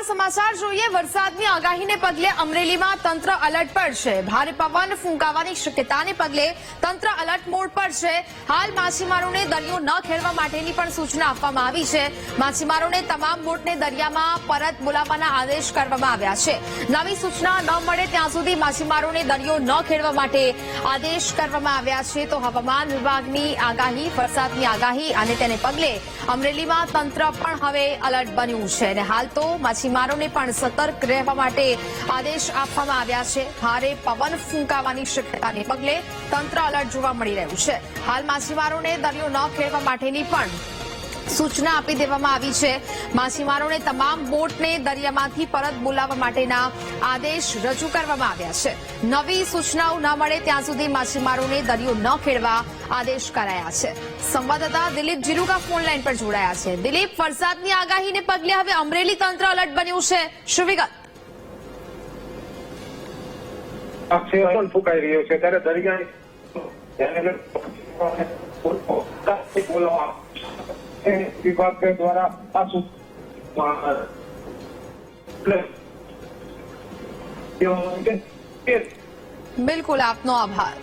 સમાચાર જોઈએ। વરસાદની આગાહીને પગલે અમરેલીમાં તંત્ર એલર્ટ પર છે। ભારે પવન ફૂંકાવાની શક્યતાને પગલે તંત્ર એલર્ટ મોડ પર છે। હાલ માછીમારોને દરિયો ન ખેડવા માટેની પણ સૂચના આપવામાં આવી છે। માછીમારોને તમામ બોટને દરિયામાં પરત બોલાવવાના આદેશ કરવામાં આવ્યા છે। નવી સૂચના ન મળે ત્યાં સુધી માછીમારોને દરિયો ન ખેડવા માટે આદેશ કરવામાં આવ્યા છે। તો હવામાન વિભાગની આગાહી, વરસાદની આગાહી અને તેને પગલે અમરેલીમાં તંત્ર પણ હવે એલર્ટ બન્યું છે અને હાલ તો માછીમારોને પણ સતર્ક રહેવા માટે આદેશ આપવામાં આવ્યા છે। ભારે પવન ફૂંકાવાની શક્યતાને પગલે તંત્ર એલર્ટ જોવા મળી રહ્યું છે। હાલ માછીમારોને દરિયો ન ખેડવા માટેની પણ સૂચના આપી દેવામાં આવી છે। માછીમારોને તમામ બોટને દરિયામાંથી પરત બોલાવવા માટેના આદેશ રજૂ કરવામાં આવ્યા છે। નવી સૂચનાઓ ન મળે ત્યાં સુધી માછીમારોને દરિયો ન ખેડવા આદેશ કરાયા છે। સંવાદદાતા દિલીપ જીલુકા ફોન લાઈન પર જોડાયા છે। દિલીપ, વરસાદની આગાહીને પગલે હવે અમરેલી તંત્ર એલર્ટ બન્યું છે, શું વિગત? ફૂંકાઈ રહ્યો છે ત્યારે દરિયાની વિભાગ દ્વારા બિલકુલ, આપનો આભાર।